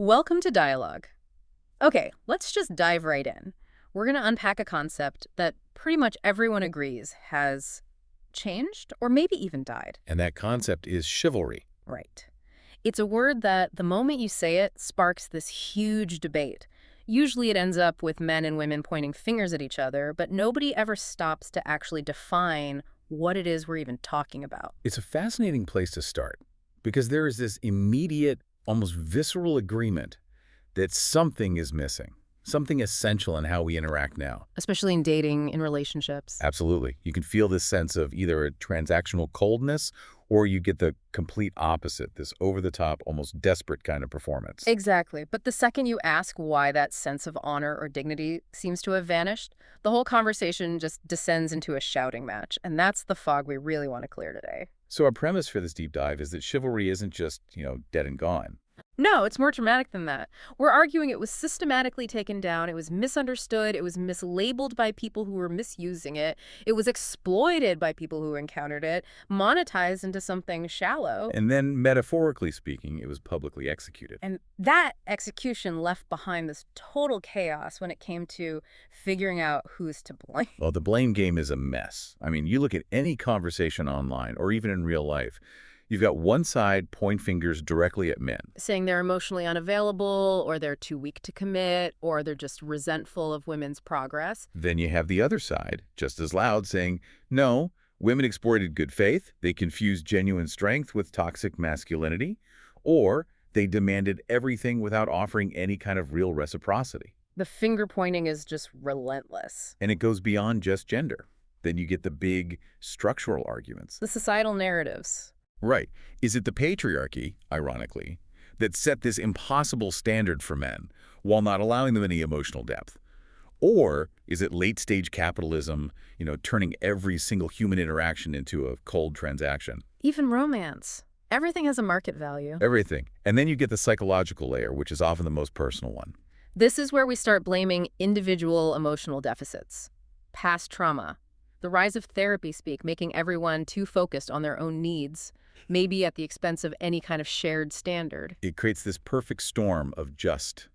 Welcome to Dialogue. Okay, let's just dive right in. We're going to unpack a concept that pretty much everyone agrees has changed or maybe even died. And that concept is chivalry. Right. It's a word that the moment you say it sparks this huge debate. Usually it ends up with men and women pointing fingers at each other, but nobody ever stops to actually define what it is we're even talking about. It's a fascinating place to start because there is this immediate, almost visceral agreement that something is missing, something essential in how we interact now. Especially in dating, in relationships. Absolutely. You can feel this sense of either a transactional coldness or you get the complete opposite, this over-the-top, almost desperate kind of performance. Exactly. But the second you ask why that sense of honor or dignity seems to have vanished, the whole conversation just descends into a shouting match. And that's the fog we really want to clear today. So our premise for this deep dive is that chivalry isn't just, dead and gone. No, it's more dramatic than that. We're arguing it was systematically taken down, it was misunderstood, it was mislabeled by people who were misusing it, it was exploited by people who encountered it, monetized into something shallow. And then, metaphorically speaking, it was publicly executed. And that execution left behind this total chaos when it came to figuring out who's to blame. Well, the blame game is a mess. I mean, you look at any conversation online or even in real life, you've got one side pointing fingers directly at men. Saying they're emotionally unavailable, or they're too weak to commit, or they're just resentful of women's progress. Then you have the other side, just as loud, saying, no, women exploited good faith, they confused genuine strength with toxic masculinity, or they demanded everything without offering any kind of real reciprocity. The finger pointing is just relentless. And it goes beyond just gender. Then you get the big structural arguments. The societal narratives. Right. Is it the patriarchy, ironically, that set this impossible standard for men while not allowing them any emotional depth? Or is it late-stage capitalism, turning every single human interaction into a cold transaction? Even romance. Everything has a market value. Everything. And then you get the psychological layer, which is often the most personal one. This is where we start blaming individual emotional deficits. Past trauma. The rise of therapy speak, making everyone too focused on their own needs, maybe at the expense of any kind of shared standard. It creates this perfect storm of just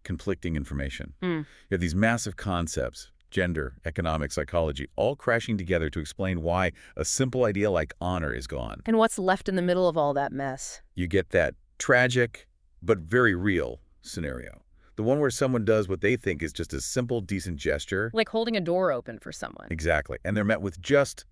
conflicting information. You have these massive concepts, gender, economic, psychology, all crashing together to explain why a simple idea like honor is gone. And what's left in the middle of all that mess? You get that tragic but very real scenario. The one where someone does what they think is just a simple, decent gesture. Like holding a door open for someone. Exactly. And they're met with just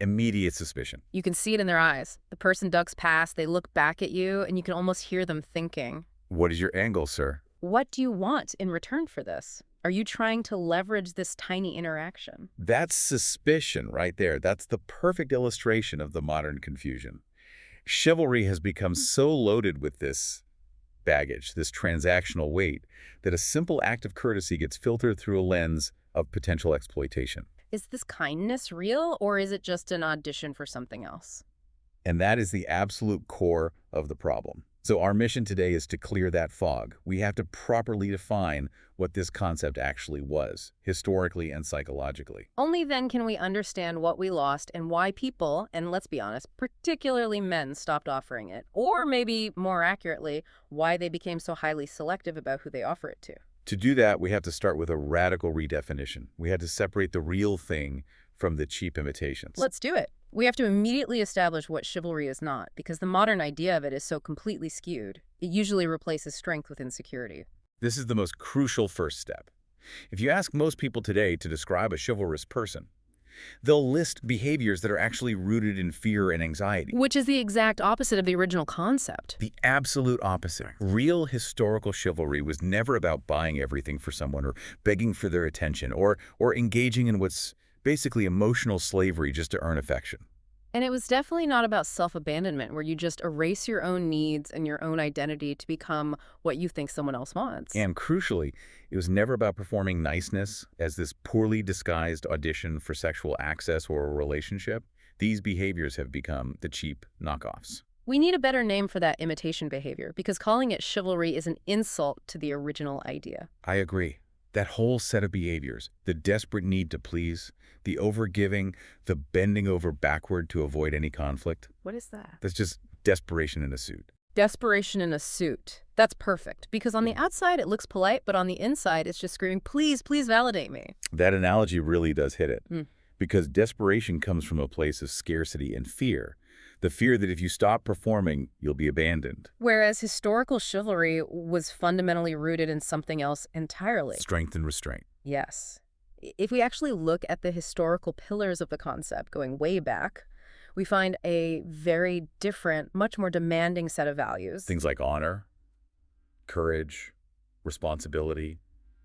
immediate suspicion. You can see it in their eyes. The person ducks past, they look back at you, and you can almost hear them thinking, What is your angle, sir? what do you want in return for this? Are you trying to leverage this tiny interaction? That's suspicion right there. That's the perfect illustration of the modern confusion. Chivalry has become so loaded with this baggage, this transactional weight, that a simple act of courtesy gets filtered through a lens of potential exploitation. Is this kindness real, or is it just an audition for something else? And that is the absolute core of the problem. So our mission today is to clear that fog. We have to properly define what this concept actually was, historically and psychologically. Only then can we understand what we lost and why people, and let's be honest, particularly men, stopped offering it. Or maybe, more accurately, why they became so highly selective about who they offer it to. To do that, we have to start with a radical redefinition. We had to separate the real thing from the cheap imitations. Let's do it. We have to immediately establish what chivalry is not, because the modern idea of it is so completely skewed. It usually replaces strength with insecurity. This is the most crucial first step. If you ask most people today to describe a chivalrous person, they'll list behaviors that are actually rooted in fear and anxiety. Which is the exact opposite of the original concept. The absolute opposite. Real historical chivalry was never about buying everything for someone or begging for their attention or engaging in what's basically emotional slavery just to earn affection. And it was definitely not about self-abandonment, where you just erase your own needs and your own identity to become what you think someone else wants. And crucially, it was never about performing niceness as this poorly disguised audition for sexual access or a relationship. These behaviors have become the cheap knockoffs. We need a better name for that imitation behavior, because calling it chivalry is an insult to the original idea. I agree. That whole set of behaviors, the desperate need to please, the overgiving, the bending over backward to avoid any conflict, What is that? that's just desperation in a suit. Desperation in a suit. That's perfect, because on the outside it looks polite, but on the inside it's just screaming, please, please validate me. That analogy really does hit it, Hmm. because desperation comes from a place of scarcity and fear. The fear that if you stop performing, you'll be abandoned. Whereas historical chivalry was fundamentally rooted in something else entirely. Strength and restraint. Yes. If we actually look at the historical pillars of the concept going way back, we find a very different, much more demanding set of values. Things like honor, courage, responsibility,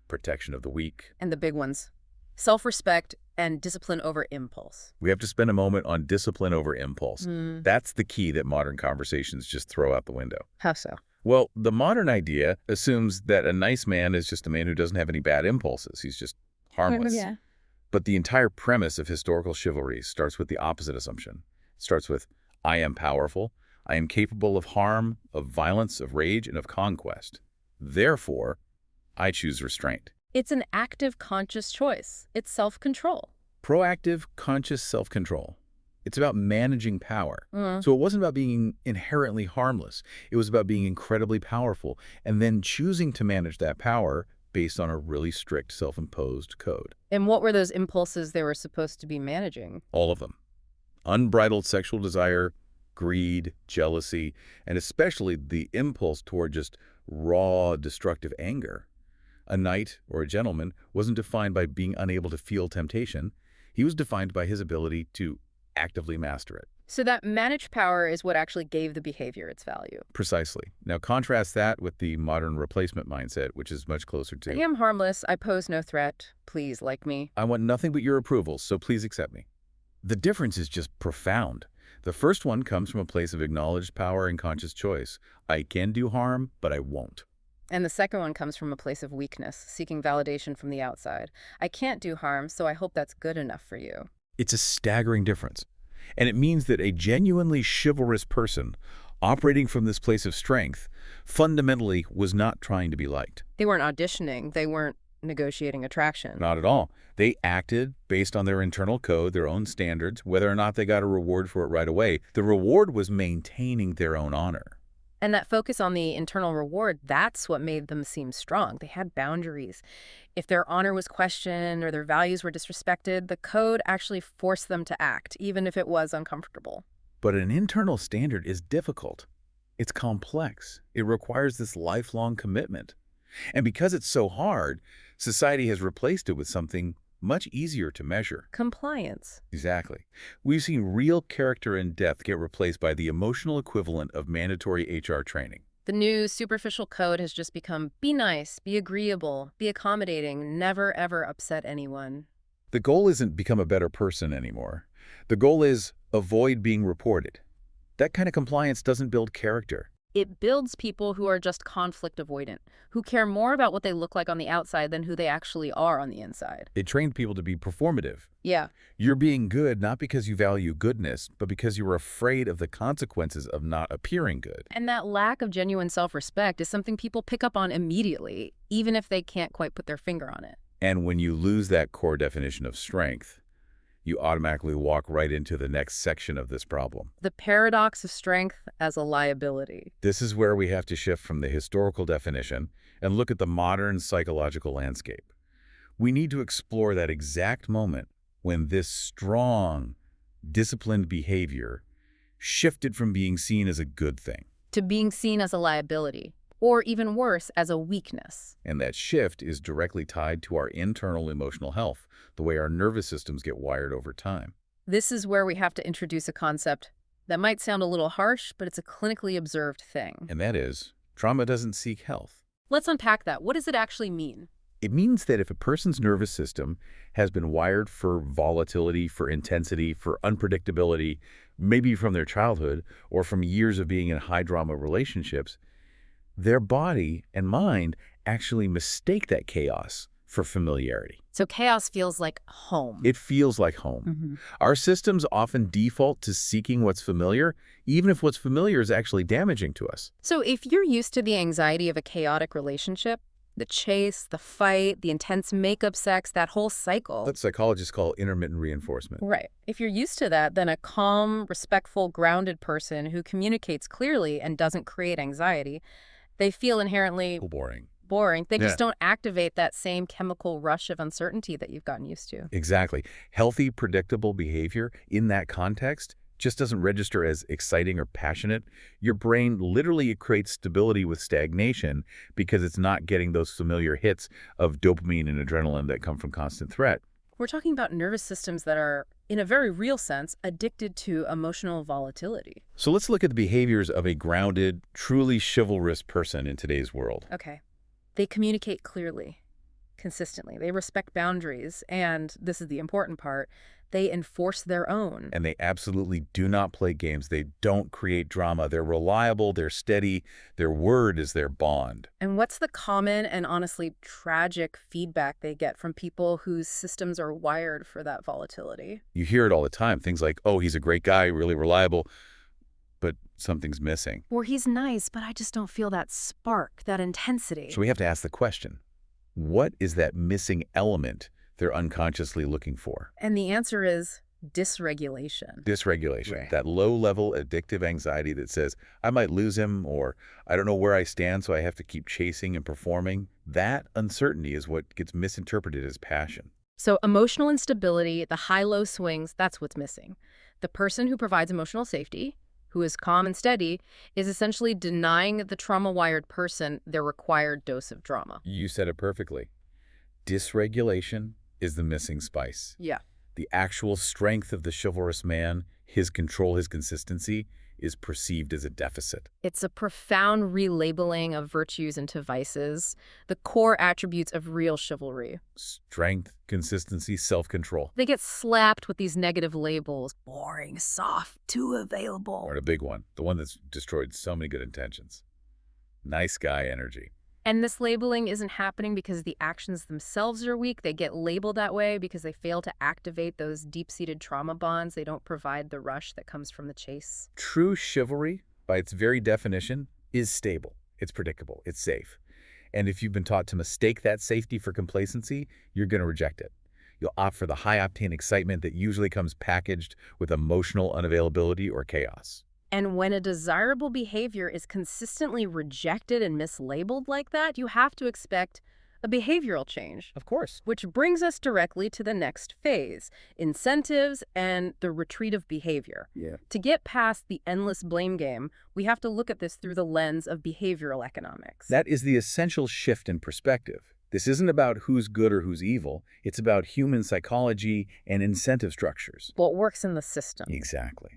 protection of the weak. And the big ones, self-respect and discipline over impulse. We have to spend a moment on discipline over impulse. That's the key that modern conversations just throw out the window. How so? Well, the modern idea assumes that a nice man is just a man who doesn't have any bad impulses. He's just harmless. Yeah. But the entire premise of historical chivalry starts with the opposite assumption. It starts with, I am powerful, I am capable of harm, of violence, of rage, and of conquest. Therefore, I choose restraint. It's an active, conscious choice. It's self-control. Proactive, conscious self-control. It's about managing power. Mm. So it wasn't about being inherently harmless. It was about being incredibly powerful and then choosing to manage that power based on a really strict self-imposed code. And what were those impulses they were supposed to be managing? All of them. Unbridled sexual desire, greed, jealousy, and especially the impulse toward just raw, destructive anger. A knight or a gentleman wasn't defined by being unable to feel temptation. He was defined by his ability to actively master it. So that managed power is what actually gave the behavior its value. Precisely. Now contrast that with the modern replacement mindset, which is much closer to, I am harmless, I pose no threat, please like me. I want nothing but your approval, so please accept me. The difference is just profound. The first one comes from a place of acknowledged power and conscious choice. I can do harm, but I won't. And the second one comes from a place of weakness, seeking validation from the outside. I can't do harm, so I hope that's good enough for you. It's a staggering difference. And it means that a genuinely chivalrous person, operating from this place of strength, fundamentally was not trying to be liked. They weren't auditioning, they weren't negotiating attraction. Not at all. They acted based on their internal code, their own standards, whether or not they got a reward for it right away. The reward was maintaining their own honor. And that focus on the internal reward, that's what made them seem strong. They had boundaries. If their honor was questioned or their values were disrespected, the code actually forced them to act, even if it was uncomfortable. But an internal standard is difficult. It's complex. It requires this lifelong commitment. And because it's so hard, society has replaced it with something much easier to measure. Compliance. Exactly. We've seen real character and depth get replaced by the emotional equivalent of mandatory HR training. The new superficial code has just become be nice, be agreeable, be accommodating, never ever upset anyone. The goal isn't become a better person anymore. The goal is avoid being reported. That kind of compliance doesn't build character. It builds people who are just conflict avoidant, who care more about what they look like on the outside than who they actually are on the inside. It trained people to be performative. Yeah. You're being good not because you value goodness, but because you're afraid of the consequences of not appearing good. And that lack of genuine self-respect is something people pick up on immediately, even if they can't quite put their finger on it. And when you lose that core definition of strength, you automatically walk right into the next section of this problem. The paradox of strength as a liability. This is where we have to shift from the historical definition and look at the modern psychological landscape. We need to explore that exact moment when this strong, disciplined behavior shifted from being seen as a good thing To being seen as a liability, or even worse, as a weakness. And that shift is directly tied to our internal emotional health, the way our nervous systems get wired over time. This is where we have to introduce a concept that might sound a little harsh, but it's a clinically observed thing. And that is, trauma doesn't seek health. Let's unpack that. What does it actually mean? It means that if a person's nervous system has been wired for volatility, for intensity, for unpredictability, maybe from their childhood or from years of being in high-drama relationships, their body and mind actually mistake that chaos for familiarity. So chaos feels like home. It feels like home. Our systems often default to seeking what's familiar, even if what's familiar is actually damaging to us. So if you're used to the anxiety of a chaotic relationship, The chase, the fight, the intense makeup sex, that whole cycle. What psychologists call intermittent reinforcement. Right. If you're used to that, then a calm, respectful, grounded person who communicates clearly and doesn't create anxiety, they feel inherently Boring. boring. They Yeah. just don't activate that same chemical rush of uncertainty that you've gotten used to. Exactly. Healthy, predictable behavior in that context just doesn't register as exciting or passionate. Your brain literally creates stability with stagnation because it's not getting those familiar hits of dopamine and adrenaline that come from constant threat. We're talking about nervous systems that are, in a very real sense, addicted to emotional volatility. So let's look at the behaviors of a grounded, truly chivalrous person in today's world. Okay. They communicate clearly, consistently. They respect boundaries, and this is the important part, they enforce their own. And they absolutely do not play games. They don't create drama. They're reliable, they're steady, their word is their bond. And what's the common and honestly tragic feedback they get from people whose systems are wired for that volatility? You hear it all the time, things like, oh, he's a great guy, really reliable, but something's missing. Or he's nice, but I just don't feel that spark, that intensity. So we have to ask the question, what is that missing element they're unconsciously looking for? And the answer is dysregulation. Dysregulation, Right. that low-level addictive anxiety that says, I might lose him, or I don't know where I stand, so I have to keep chasing and performing. That uncertainty is what gets misinterpreted as passion. So emotional instability, the high-low swings, that's what's missing. The person who provides emotional safety, who is calm and steady, is essentially denying the trauma-wired person their required dose of drama. You said it perfectly. Dysregulation is the missing spice. Yeah. The actual strength of the chivalrous man, his control, his consistency, is perceived as a deficit. It's a profound relabeling of virtues into vices, the core attributes of real chivalry. Strength, consistency, self-control. They get slapped with these negative labels: boring, soft, too available. Or a big one, the one that's destroyed so many good intentions. Nice guy energy. And this labeling isn't happening because the actions themselves are weak. They get labeled that way because they fail to activate those deep-seated trauma bonds. They don't provide the rush that comes from the chase. True chivalry, by its very definition, is stable. It's predictable. It's safe. And if you've been taught to mistake that safety for complacency, you're going to reject it. You'll opt for the high-octane excitement that usually comes packaged with emotional unavailability or chaos. And when a desirable behavior is consistently rejected and mislabeled like that, you have to expect a behavioral change. Of course. Which brings us directly to the next phase, incentives and the retreat of behavior. Yeah. To get past the endless blame game, we have to look at this through the lens of behavioral economics. That is the essential shift in perspective. This isn't about who's good or who's evil. It's about human psychology and incentive structures. What works in the system. Exactly.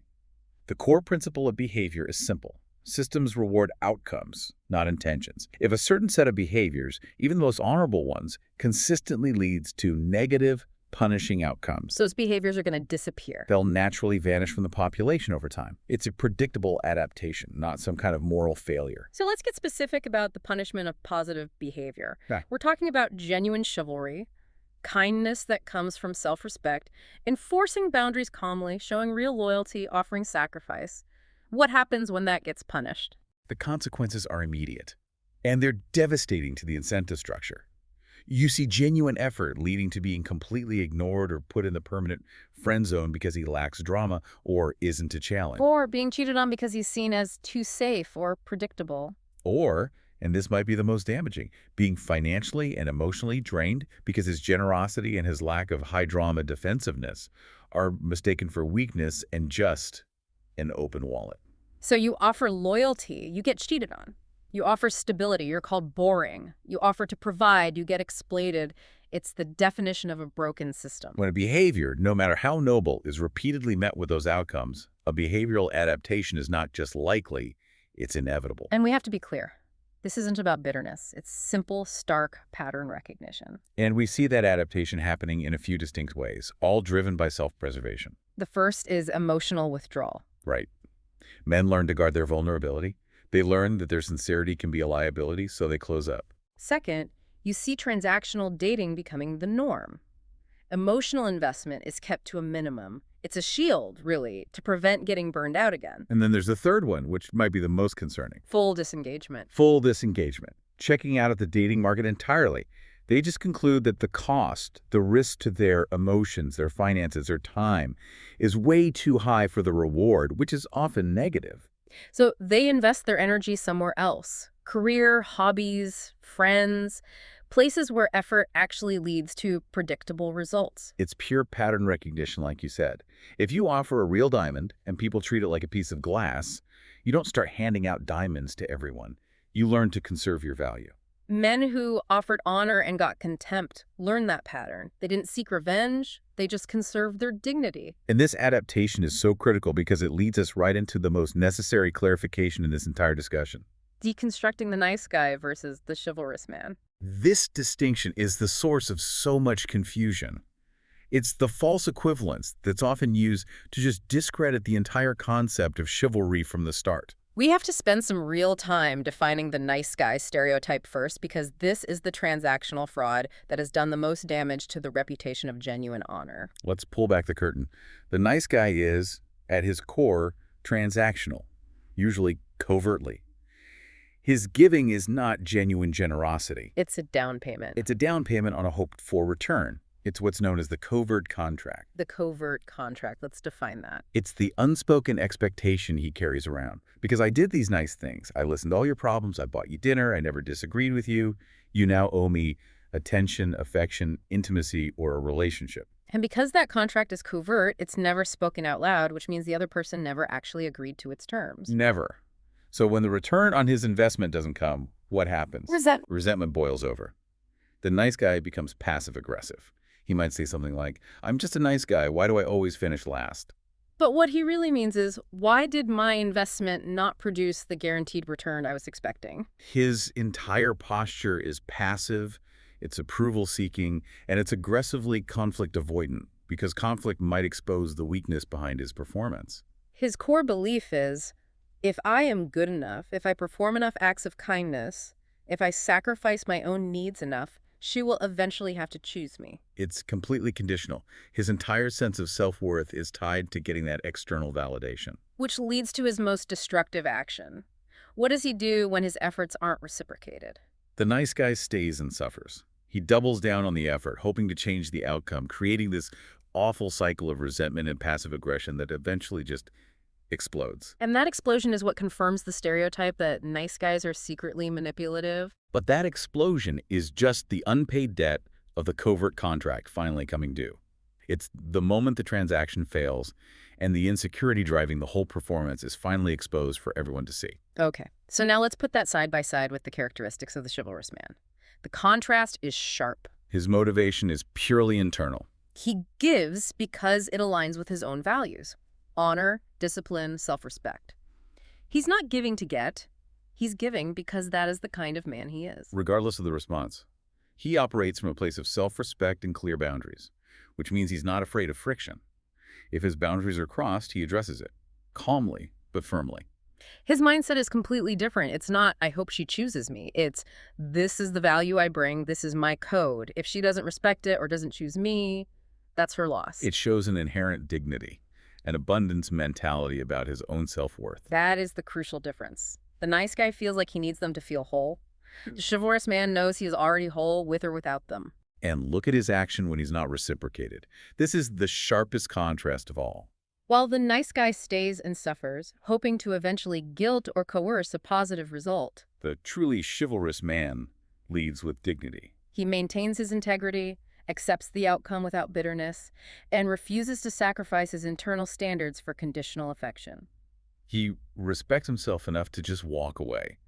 The core principle of behavior is simple. Systems reward outcomes, not intentions. If a certain set of behaviors, even the most honorable ones, consistently leads to negative, punishing outcomes, Those behaviors are going to disappear. they'll naturally vanish from the population over time. It's a predictable adaptation, not some kind of moral failure. So let's get specific about the punishment of positive behavior. Yeah. We're talking about genuine chivalry, kindness that comes from self-respect, enforcing boundaries calmly, showing real loyalty, offering sacrifice. What happens when that gets punished? The consequences are immediate, and they're devastating to the incentive structure. You see genuine effort leading to being completely ignored or put in the permanent friend zone because he lacks drama or isn't a challenge. Or being cheated on because he's seen as too safe or predictable. Or, and this might be the most damaging, being financially and emotionally drained because his generosity and his lack of high-drama defensiveness are mistaken for weakness and just an open wallet. So you offer loyalty, you get cheated on. You offer stability, you're called boring. You offer to provide, you get exploited. It's the definition of a broken system. When a behavior, no matter how noble, is repeatedly met with those outcomes, a behavioral adaptation is not just likely, it's inevitable. And we have to be clear. This isn't about bitterness. It's simple, stark pattern recognition. And we see that adaptation happening in a few distinct ways, all driven by self-preservation. The first is emotional withdrawal. Right. Men learn to guard their vulnerability. They learn that their sincerity can be a liability, so they close up. Second, you see transactional dating becoming the norm. Emotional investment is kept to a minimum. It's a shield, really, to prevent getting burned out again. And then there's the third one, which might be the most concerning. Full disengagement. Full disengagement. checking out of the dating market entirely. They just conclude that the cost, the risk to their emotions, their finances, their time, is way too high for the reward, which is often negative. So they invest their energy somewhere else. Career, hobbies, friends, places where effort actually leads to predictable results. It's pure pattern recognition, like you said. If you offer a real diamond and people treat it like a piece of glass, you don't start handing out diamonds to everyone. You learn to conserve your value. Men who offered honor and got contempt learned that pattern. They didn't seek revenge, they just conserved their dignity. And this adaptation is so critical because it leads us right into the most necessary clarification in this entire discussion. Deconstructing the nice guy versus the chivalrous man. This distinction is the source of so much confusion. It's the false equivalence that's often used to just discredit the entire concept of chivalry from the start. We have to spend some real time defining the nice guy stereotype first because this is the transactional fraud that has done the most damage to the reputation of genuine honor. Let's pull back the curtain. The nice guy is, at his core, transactional, usually covertly. His giving is not genuine generosity. It's a down payment. It's a down payment on a hoped-for return. It's what's known as the covert contract. The covert contract. Let's define that. It's the unspoken expectation he carries around. Because I did these nice things. I listened to all your problems. I bought you dinner. I never disagreed with you. You now owe me attention, affection, intimacy, or a relationship. And because that contract is covert, it's never spoken out loud, which means the other person never actually agreed to its terms. Never. So when the return on his investment doesn't come, what happens? Resentment boils over. The nice guy becomes passive-aggressive. He might say something like, "I'm just a nice guy. Why do I always finish last?" But what he really means is, why did my investment not produce the guaranteed return I was expecting? His entire posture is passive, it's approval-seeking, and it's aggressively conflict-avoidant because conflict might expose the weakness behind his performance. His core belief is, if I am good enough, if I perform enough acts of kindness, if I sacrifice my own needs enough, she will eventually have to choose me. It's completely conditional. His entire sense of self-worth is tied to getting that external validation. Which leads to his most destructive action. What does he do when his efforts aren't reciprocated? The nice guy stays and suffers. He doubles down on the effort, hoping to change the outcome, creating this awful cycle of resentment and passive aggression that eventually just explodes. And that explosion is what confirms the stereotype that nice guys are secretly manipulative. But that explosion is just the unpaid debt of the covert contract finally coming due. It's the moment the transaction fails and the insecurity driving the whole performance is finally exposed for everyone to see. Okay, so now let's put that side by side with the characteristics of the chivalrous man. The contrast is sharp. His motivation is purely internal. He gives because it aligns with his own values. Honor, discipline, self-respect. He's not giving to get. He's giving because that is the kind of man he is. Regardless of the response, he operates from a place of self-respect and clear boundaries, which means he's not afraid of friction. If his boundaries are crossed, he addresses it, calmly but firmly. His mindset is completely different. It's not, I hope she chooses me. It's, this is the value I bring. This is my code. If she doesn't respect it or doesn't choose me, that's her loss. It shows an inherent dignity, an abundance mentality about his own self-worth. That is the crucial difference. The nice guy feels like he needs them to feel whole. The chivalrous man knows he is already whole with or without them. And look at his action when he's not reciprocated. This is the sharpest contrast of all. While the nice guy stays and suffers, hoping to eventually guilt or coerce a positive result. The truly chivalrous man leads with dignity. He maintains his integrity, accepts the outcome without bitterness, and refuses to sacrifice his internal standards for conditional affection. He respects himself enough to just walk away.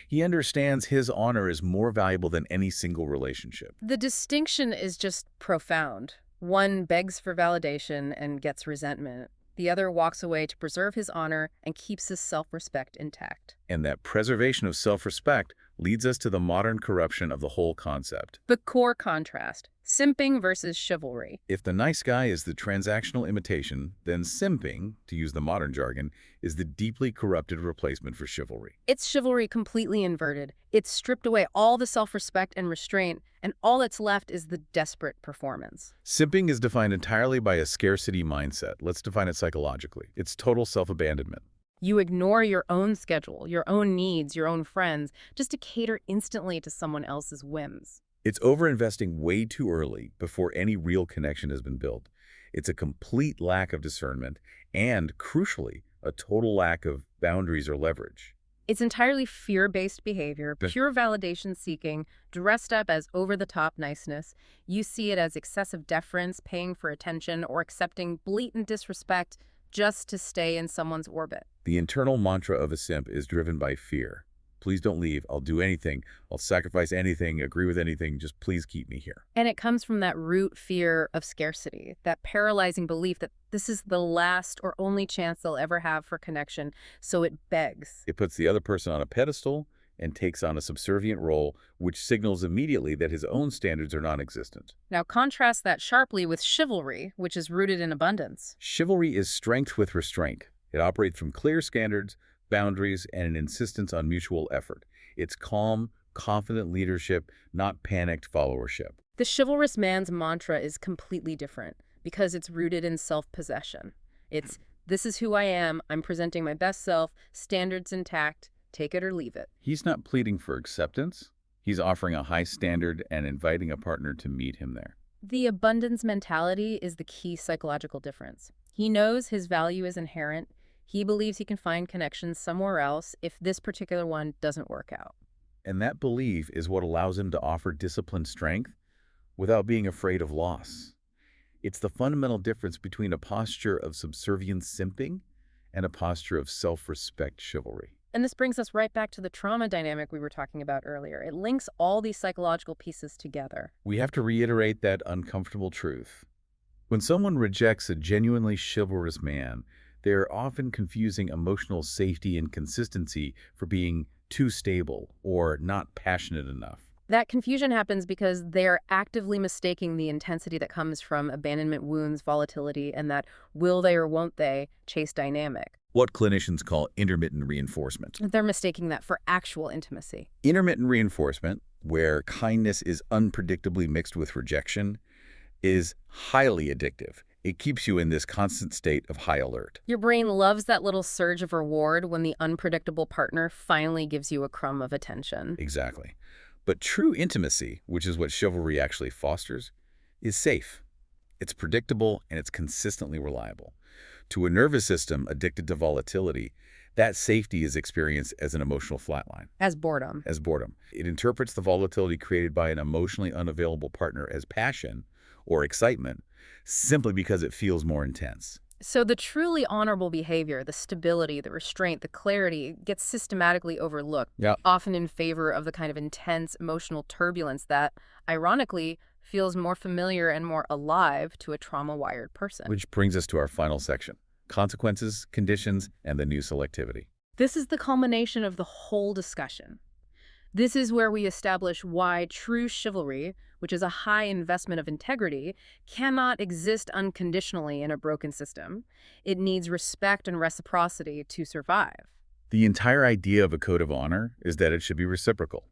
He understands his honor is more valuable than any single relationship. The distinction is just profound. One begs for validation and gets resentment. The other walks away to preserve his honor and keeps his self-respect intact. And that preservation of self-respect leads us to the modern corruption of the whole concept. The core contrast, simping versus chivalry. If the nice guy is the transactional imitation, then simping, to use the modern jargon, is the deeply corrupted replacement for chivalry. It's chivalry completely inverted. It's stripped away all the self-respect and restraint, and all that's left is the desperate performance. Simping is defined entirely by a scarcity mindset. Let's define it psychologically. It's total self-abandonment. You ignore your own schedule, your own needs, your own friends, just to cater instantly to someone else's whims. It's overinvesting way too early before any real connection has been built. It's a complete lack of discernment and, crucially, a total lack of boundaries or leverage. It's entirely fear-based behavior, But pure validation seeking, dressed up as over-the-top niceness. You see it as excessive deference, paying for attention, or accepting blatant disrespect just to stay in someone's orbit. the internal mantra of a simp is driven by fear. Please don't leave. I'll do anything. I'll sacrifice anything, agree with anything. Just please keep me here. And it comes from that root fear of scarcity, that paralyzing belief that this is the last or only chance they'll ever have for connection, so it begs. It puts the other person on a pedestal and takes on a subservient role, which signals immediately that his own standards are non-existent. Now contrast that sharply with chivalry, which is rooted in abundance. Chivalry is strength with restraint. It operates from clear standards, boundaries, and an insistence on mutual effort. It's calm, confident leadership, not panicked followership. The chivalrous man's mantra is completely different because it's rooted in self-possession. It's, this is who I am, I'm presenting my best self, standards intact, take it or leave it. He's not pleading for acceptance. He's offering a high standard and inviting a partner to meet him there. The abundance mentality is the key psychological difference. He knows his value is inherent. He believes he can find connections somewhere else if this particular one doesn't work out. And that belief is what allows him to offer disciplined strength without being afraid of loss. It's the fundamental difference between a posture of subservient simping and a posture of self-respect chivalry. And this brings us right back to the trauma dynamic we were talking about earlier. It links all these psychological pieces together. We have to reiterate that uncomfortable truth. When someone rejects a genuinely chivalrous man, they are often confusing emotional safety and consistency for being too stable or not passionate enough. That confusion happens because they are actively mistaking the intensity that comes from abandonment wounds, volatility, and that will they or won't they chase dynamic. What clinicians call intermittent reinforcement. They're mistaking that for actual intimacy. Intermittent reinforcement, where kindness is unpredictably mixed with rejection, is highly addictive. It keeps you in this constant state of high alert. Your brain loves that little surge of reward when the unpredictable partner finally gives you a crumb of attention. Exactly. But true intimacy, which is what chivalry actually fosters, is safe. It's predictable and it's consistently reliable. To a nervous system addicted to volatility, that safety is experienced as an emotional flatline. As boredom. As boredom. It interprets the volatility created by an emotionally unavailable partner as passion or excitement, simply because it feels more intense. So the truly honorable behavior, the stability, the restraint, the clarity, gets systematically overlooked, often in favor of the kind of intense emotional turbulence that, ironically, feels more familiar and more alive to a trauma-wired person. Which brings us to our final section: consequences, conditions, and the new selectivity. This is the culmination of the whole discussion. This is where we establish why true chivalry, which is a high investment of integrity, cannot exist unconditionally in a broken system. It needs respect and reciprocity to survive. The entire idea of a code of honor is that it should be reciprocal.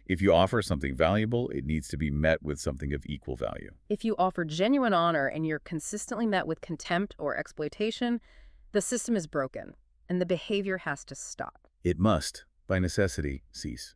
If you offer something valuable, it needs to be met with something of equal value. If you offer genuine honor and you're consistently met with contempt or exploitation, the system is broken, and the behavior has to stop. It must, by necessity, cease.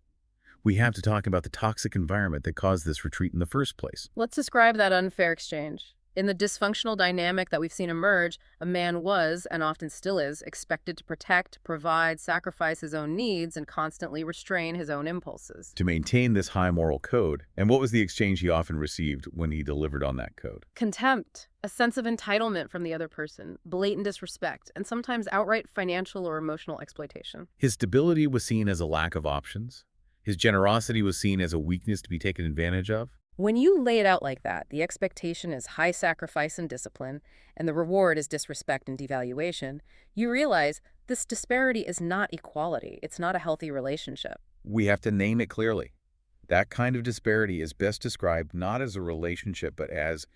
We have to talk about the toxic environment that caused this retreat in the first place. Let's describe that unfair exchange. In the dysfunctional dynamic that we've seen emerge, a man was, and often still is, expected to protect, provide, sacrifice his own needs, and constantly restrain his own impulses. To maintain this high moral code, and what was the exchange he often received when he delivered on that code? Contempt, a sense of entitlement from the other person, blatant disrespect, and sometimes outright financial or emotional exploitation. His stability was seen as a lack of options. His generosity was seen as a weakness to be taken advantage of. When you lay it out like that, the expectation is high sacrifice and discipline, and the reward is disrespect and devaluation, you realize this disparity is not equality. It's not a healthy relationship. We have to name it clearly. That kind of disparity is best described not as a relationship, but as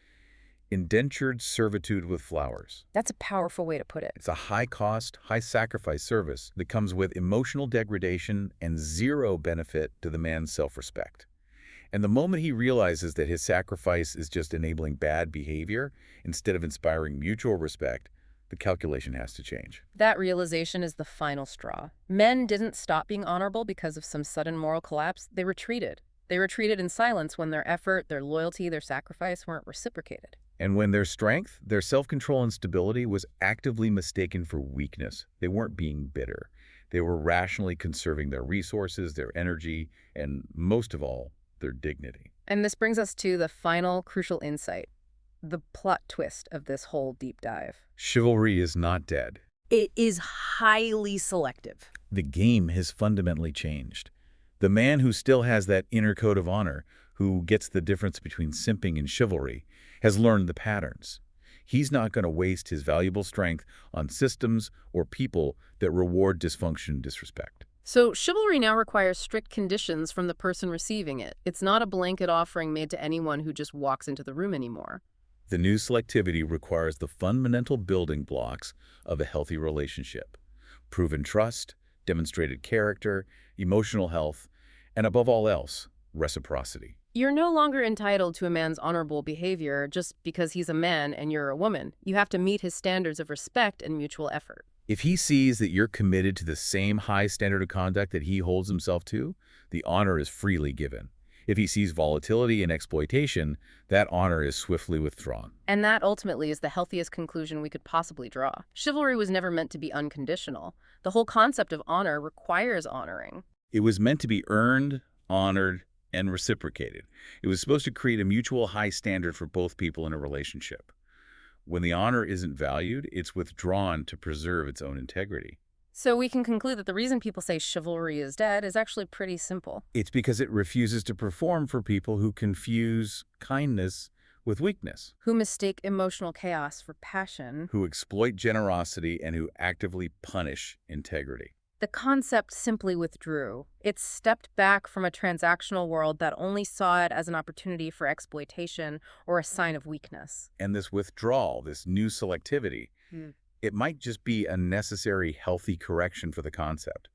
indentured servitude with flowers. That's a powerful way to put it. It's a high-cost, high-sacrifice service that comes with emotional degradation and zero benefit to the man's self-respect. And the moment he realizes that his sacrifice is just enabling bad behavior instead of inspiring mutual respect, The calculation has to change. That realization is the final straw. Men didn't stop being honorable because of some sudden moral collapse. They retreated. They retreated in silence when their effort, their loyalty, their sacrifice weren't reciprocated. And when their strength, their self-control and stability was actively mistaken for weakness, they weren't being bitter. They were rationally conserving their resources, their energy, and most of all, their dignity. And this brings us to the final crucial insight, the plot twist of this whole deep dive. Chivalry is not dead. It is highly selective. The game has fundamentally changed. The man who still has that inner code of honor, who gets the difference between simping and chivalry, has learned the patterns. He's not going to waste his valuable strength on systems or people that reward dysfunction and disrespect. So chivalry now requires strict conditions from the person receiving it. It's not a blanket offering made to anyone who just walks into the room anymore. The new selectivity requires the fundamental building blocks of a healthy relationship: proven trust, demonstrated character, emotional health, and above all else, reciprocity. You're no longer entitled to a man's honorable behavior just because he's a man and you're a woman. You have to meet his standards of respect and mutual effort. If he sees that you're committed to the same high standard of conduct that he holds himself to, the honor is freely given. If he sees volatility and exploitation, that honor is swiftly withdrawn. And that ultimately is the healthiest conclusion we could possibly draw. Chivalry was never meant to be unconditional. The whole concept of honor requires honoring. It was meant to be earned, honored, and reciprocated. It was supposed to create a mutual high standard for both people in a relationship. When the honor isn't valued, it's withdrawn to preserve its own integrity. So we can conclude that the reason people say chivalry is dead is actually pretty simple. It's because it refuses to perform for people who confuse kindness with weakness, Who mistake emotional chaos for passion. who exploit generosity, and who actively punish integrity. The concept simply withdrew. It stepped back from a transactional world that only saw it as an opportunity for exploitation or a sign of weakness. And this withdrawal, this new selectivity, it might just be a necessary, healthy correction for the concept.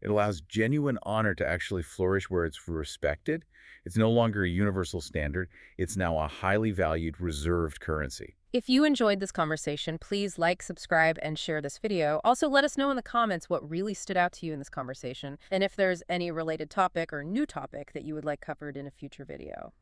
It allows genuine honor to actually flourish where it's respected. It's no longer a universal standard. It's now a highly valued, reserved currency. If you enjoyed this conversation, please like, subscribe, and share this video. Also, let us know in the comments what really stood out to you in this conversation, and if there's any related topic or new topic that you would like covered in a future video.